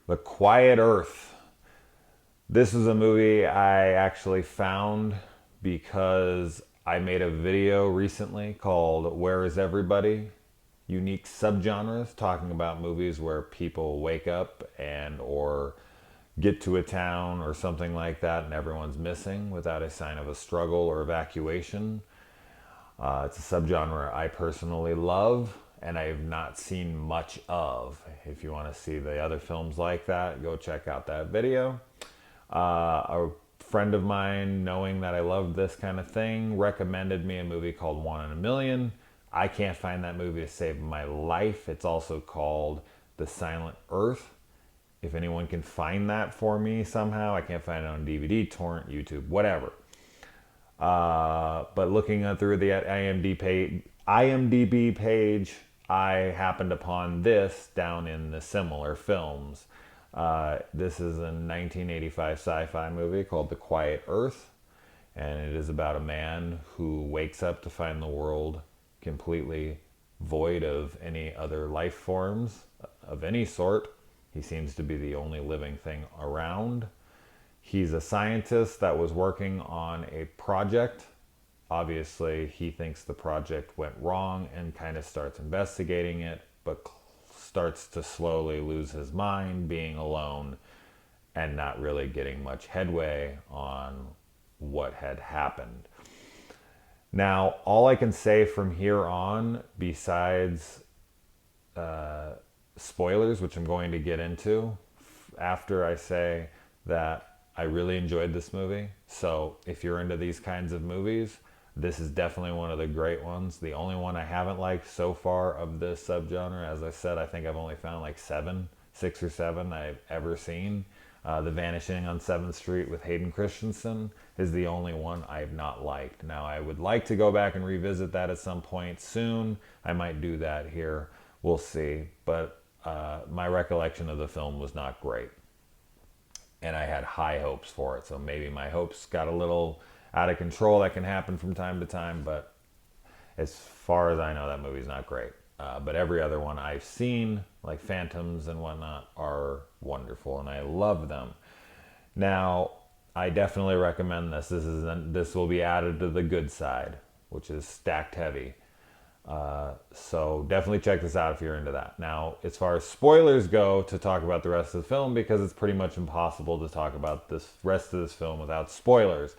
The Quiet Earth. This is a movie I actually found because I made a video recently called Where is Everybody? Unique Subgenres, talking about movies where people wake up and or get to a town or something like that and everyone's missing without a sign of a struggle or evacuation. It's a subgenre I personally love and I have not seen much of. If you want to see the other films like that, go check out that video. A friend of mine, knowing that I loved this kind of thing, recommended me a movie called One in a Million. I can't find that movie to save my life. It's also called The Silent Earth. If anyone can find that for me somehow, I can't find it on DVD, torrent, YouTube, whatever. But looking through the IMDb page, I happened upon this down in the similar films. This is a 1985 sci-fi movie called The Quiet Earth, and it is about a man who wakes up to find the world completely void of any other life forms of any sort. He seems to be the only living thing around. He's a scientist that was working on a project. Obviously, he thinks the project went wrong and kind of starts investigating it, but starts to slowly lose his mind, being alone and not really getting much headway on what had happened. Now, all I can say from here on, besides spoilers, which I'm going to get into after I say that I really enjoyed this movie. So if you're into these kinds of movies, this is definitely one of the great ones. The only one I haven't liked so far of this subgenre, as I said, I think I've only found like 6 or 7 I've ever seen. The Vanishing on 7th Street with Hayden Christensen is the only one I've not liked. Now, I would like to go back and revisit that at some point soon. I might do that here. We'll see. But my recollection of the film was not great. And I had high hopes for it. So maybe my hopes got a little out of control. That can happen from time to time. But as far as I know, that movie's not great. But every other one I've seen, like Phantoms and whatnot, are wonderful. And I love them. Now, I definitely recommend this. This will be added to the good side, which is stacked heavy. So definitely check this out if you're into that. Now, as far as spoilers go, to talk about the rest of the film, because it's pretty much impossible to talk about this rest of this film without spoilers.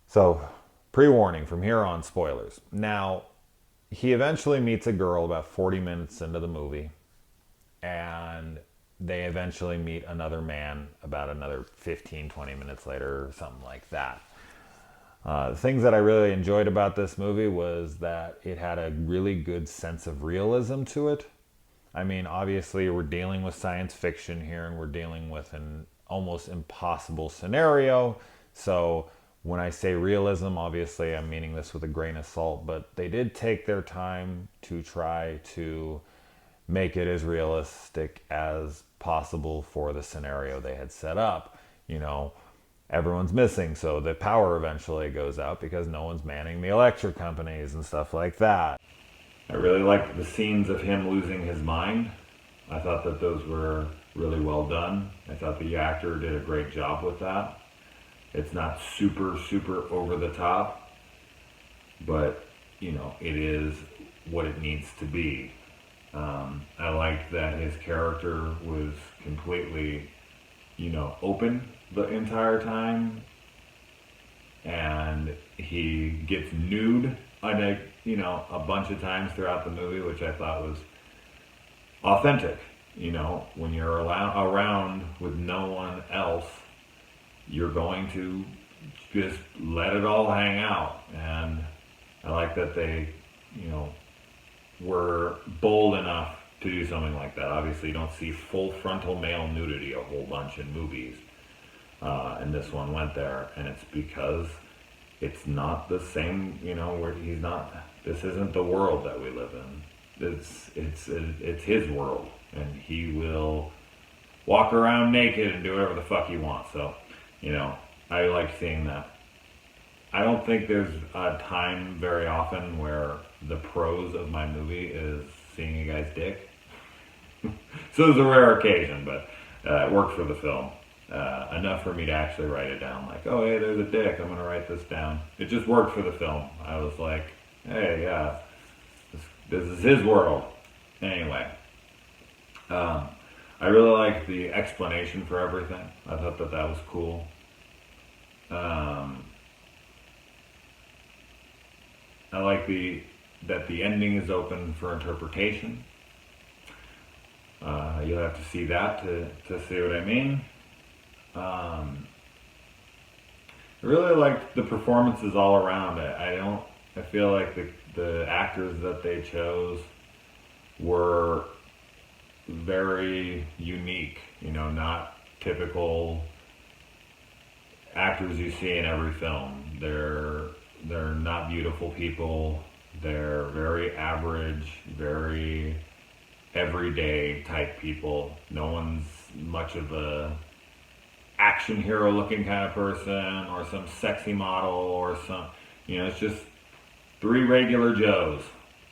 So, pre-warning, from here on, spoilers. Now, he eventually meets a girl about 40 minutes into the movie, and they eventually meet another man about another 15, 20 minutes later, or something like that. The things that I really enjoyed about this movie was that it had a really good sense of realism to it. I mean, obviously, we're dealing with science fiction here, and we're dealing with an almost impossible scenario. So when I say realism, obviously, I'm meaning this with a grain of salt, but they did take their time to try to make it as realistic as possible for the scenario they had set up. You know, everyone's missing, so the power eventually goes out because no one's manning the electric companies and stuff like that. I really liked the scenes of him losing his mind. I thought that those were really well done. I thought the actor did a great job with that. It's not super, super over the top, but, you know, it is what it needs to be. I liked that his character was completely, you know, open the entire time, and he gets nude a bunch of times throughout the movie, which I thought was authentic. You know, when you're around with no one else, you're going to just let it all hang out. And I like that they, you know, were bold enough to do something like that. Obviously, you don't see full frontal male nudity a whole bunch in movies. And this one went there, and it's because it's not the same, you know, where he's not, this isn't the world that we live in. It's his world, and he will walk around naked and do whatever the fuck he wants. So, you know, I like seeing that. I don't think there's a time very often where the pros of my movie is seeing a guy's dick. So it was a rare occasion, but it worked for the film. Enough for me to actually write it down. Like, oh, hey, there's a dick. I'm going to write this down. It just worked for the film. I was like, hey, yeah, this is his world. Anyway, I really liked the explanation for everything. I thought that was cool. I like that the ending is open for interpretation. You'll have to see that to see what I mean. I really liked the performances all around. I feel like the actors that they chose were very unique. Not typical actors you see in every film. They're not beautiful people. They're very average, very everyday type people. No one's much of a action hero looking kind of person or some sexy model or some, it's just three regular Joes.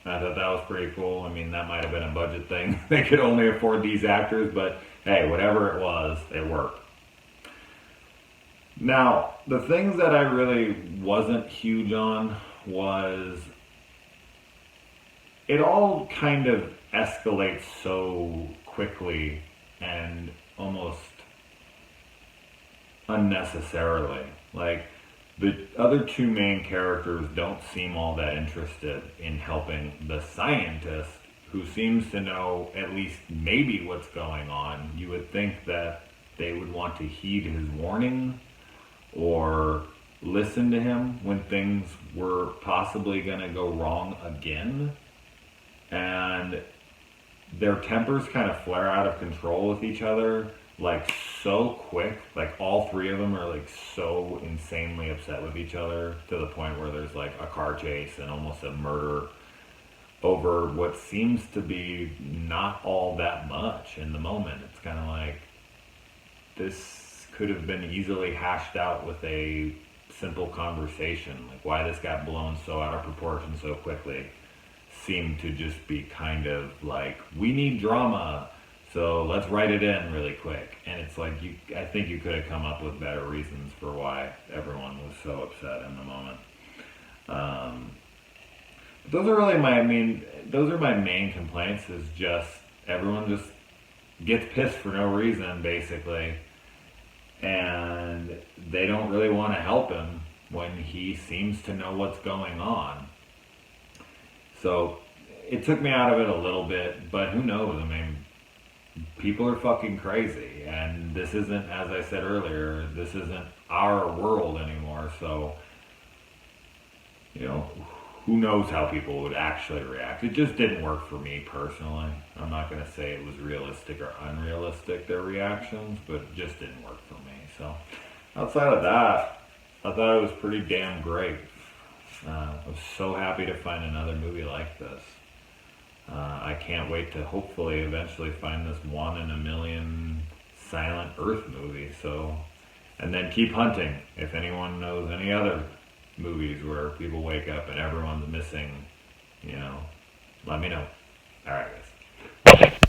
I thought that was pretty cool. I mean, that might have been a budget thing. They could only afford these actors, but hey, whatever it was, it worked. Now, the things that I really wasn't huge on was it all kind of escalates so quickly and almost unnecessarily. Like, the other two main characters don't seem all that interested in helping the scientist who seems to know at least maybe what's going on. You would think that they would want to heed his warning or listen to him when things were possibly going to go wrong again. And their tempers kind of flare out of control with each other, like so quick. Like all three of them are like so insanely upset with each other to the point where there's like a car chase and almost a murder over what seems to be not all that much in the moment. It's kind of like this could have been easily hashed out with a simple conversation. Like why this got blown so out of proportion so quickly seemed to just be kind of like, we need drama, so let's write it in really quick. And it's like, I think you could have come up with better reasons for why everyone was so upset in the moment. Those are my main complaints, is just everyone just gets pissed for no reason, basically. And they don't really want to help him when he seems to know what's going on. So it took me out of it a little bit, but who knows? I mean, people are fucking crazy, and this isn't, as I said earlier, this isn't our world anymore. So, who knows how people would actually react. It just didn't work for me personally. I'm not going to say it was realistic or unrealistic, their reactions, but it just didn't work for me. So outside of that, I thought it was pretty damn great. I was so happy to find another movie like this. I can't wait to hopefully eventually find this 1 in a million Silent Earth movie. So, and then keep hunting. If anyone knows any other movies where people wake up and everyone's missing, let me know. Alright.